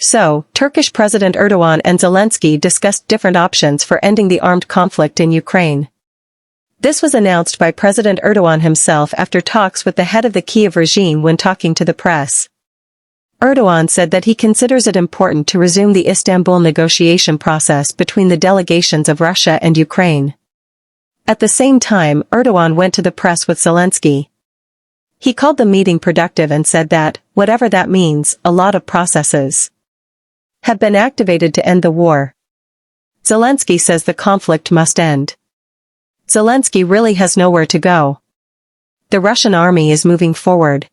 So, Turkish President Erdogan and Zelensky discussed different options for ending the armed conflict in Ukraine. This was announced by President Erdogan himself after talks with the head of the Kyiv regime when talking to the press. Erdogan said that he considers it important to resume the Istanbul negotiation process between the delegations of Russia and Ukraine. At the same time, Erdogan went to the press with Zelensky. He called the meeting productive and said that, whatever that means, a lot of processes have been activated to end the war. Zelensky says the conflict must end. Zelensky really has nowhere to go. The Russian army is moving forward.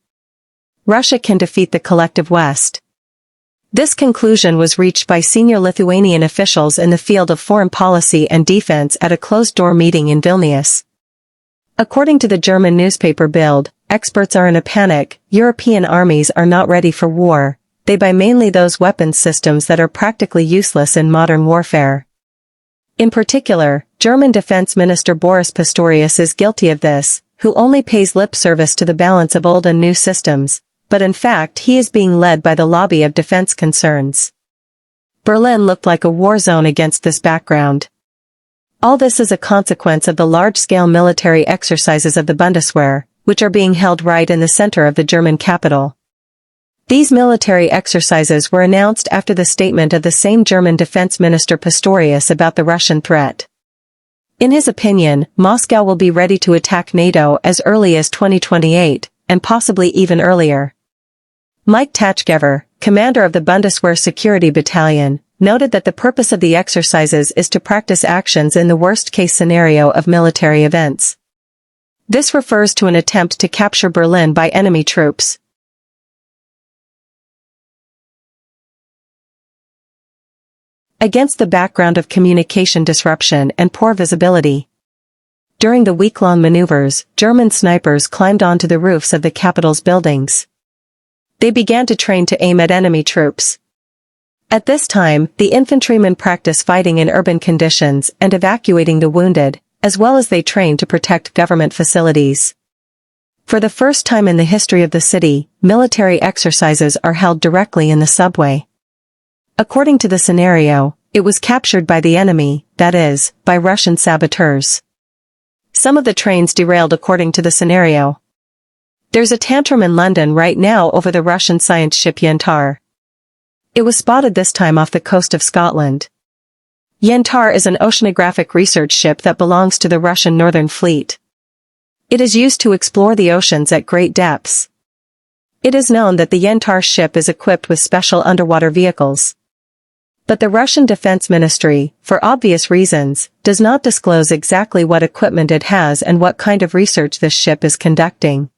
Russia can defeat the collective West. This conclusion was reached by senior Lithuanian officials in the field of foreign policy and defense at a closed-door meeting in Vilnius. According to the German newspaper Bild, experts are in a panic. European armies are not ready for war. They buy mainly those weapons systems that are practically useless in modern warfare. In particular, German Defense Minister Boris Pistorius is guilty of this, who only pays lip service to the balance of old and new systems, but in fact he is being led by the lobby of defense concerns. Berlin looked like a war zone against this background. All this is a consequence of the large-scale military exercises of the Bundeswehr, which are being held right in the center of the German capital. These military exercises were announced after the statement of the same German Defense Minister Pistorius about the Russian threat. In his opinion, Moscow will be ready to attack NATO as early as 2028, and possibly even earlier. Mike Tachgever, commander of the Bundeswehr Security Battalion, noted that the purpose of the exercises is to practice actions in the worst-case scenario of military events. This refers to an attempt to capture Berlin by enemy troops. Against the background of communication disruption and poor visibility. During the week-long maneuvers, German snipers climbed onto the roofs of the capital's buildings. They began to train to aim at enemy troops. At this time, the infantrymen practice fighting in urban conditions and evacuating the wounded, as well as they train to protect government facilities. For the first time in the history of the city, military exercises are held directly in the subway. According to the scenario, it was captured by the enemy, that is, by Russian saboteurs. Some of the trains derailed according to the scenario. There's a tantrum in London right now over the Russian science ship Yantar. It was spotted this time off the coast of Scotland. Yantar is an oceanographic research ship that belongs to the Russian Northern Fleet. It is used to explore the oceans at great depths. It is known that the Yantar ship is equipped with special underwater vehicles. But the Russian Defense Ministry, for obvious reasons, does not disclose exactly what equipment it has and what kind of research this ship is conducting.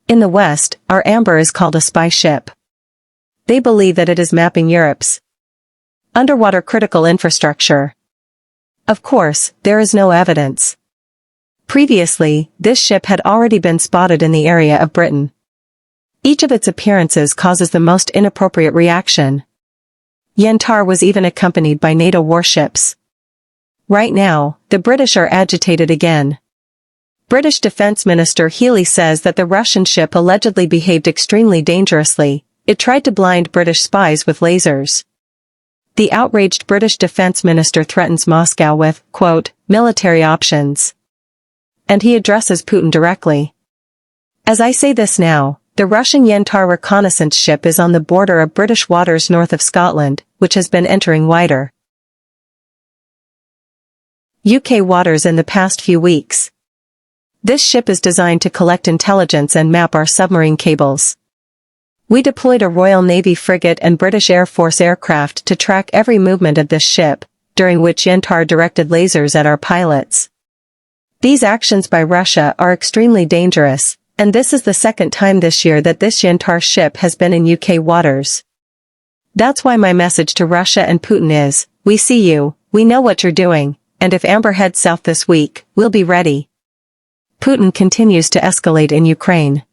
In the West, our Amber is called a spy ship. They believe that it is mapping Europe's underwater critical infrastructure. Of course, there is no evidence. Previously, this ship had already been spotted in the area of Britain. Each of its appearances causes the most inappropriate reaction. Yantar was even accompanied by NATO warships. Right now, the British are agitated again. British Defence Minister Healey says that the Russian ship allegedly behaved extremely dangerously. It tried to blind British spies with lasers. The outraged British Defence Minister threatens Moscow with, quote, military options. And he addresses Putin directly. As I say this now, the Russian Yantar reconnaissance ship is on the border of British waters north of Scotland, which has been entering wider UK waters in the past few weeks. This ship is designed to collect intelligence and map our submarine cables. We deployed a Royal Navy frigate and British Air Force aircraft to track every movement of this ship, during which Yantar directed lasers at our pilots. These actions by Russia are extremely dangerous, and this is the second time this year that this Yantar ship has been in UK waters. That's why my message to Russia and Putin is, we see you, we know what you're doing, and if Amber heads south this week, we'll be ready. Putin continues to escalate in Ukraine.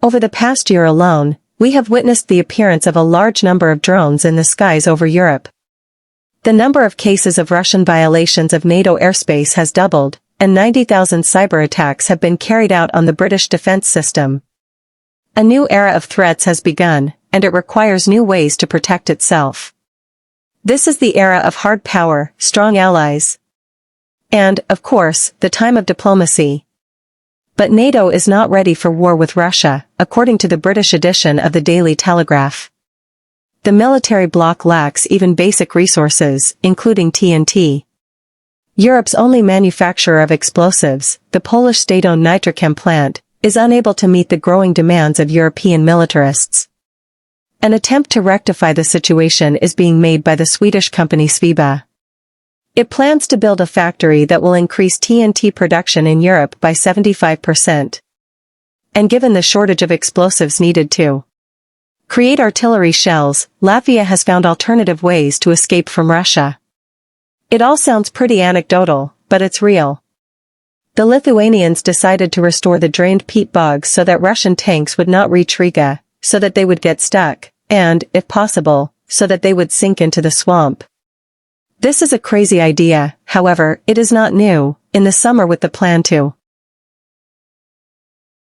Over the past year alone, we have witnessed the appearance of a large number of drones in the skies over Europe. The number of cases of Russian violations of NATO airspace has doubled, and 90,000 cyber attacks have been carried out on the British defense system. A new era of threats has begun, and it requires new ways to protect itself. This is the era of hard power, strong allies. And, of course, the time of diplomacy. But NATO is not ready for war with Russia, according to the British edition of the Daily Telegraph. The military bloc lacks even basic resources, including TNT. Europe's only manufacturer of explosives, the Polish state-owned Nitrochem plant, is unable to meet the growing demands of European militarists. An attempt to rectify the situation is being made by the Swedish company Sviba. It plans to build a factory that will increase TNT production in Europe by 75%. And given the shortage of explosives needed to create artillery shells, Latvia has found alternative ways to escape from Russia. It all sounds pretty anecdotal, but it's real. The Lithuanians decided to restore the drained peat bogs so that Russian tanks would not reach Riga, so that they would get stuck, and, if possible, so that they would sink into the swamp. This is a crazy idea, however, it is not new, in the summer with the plan to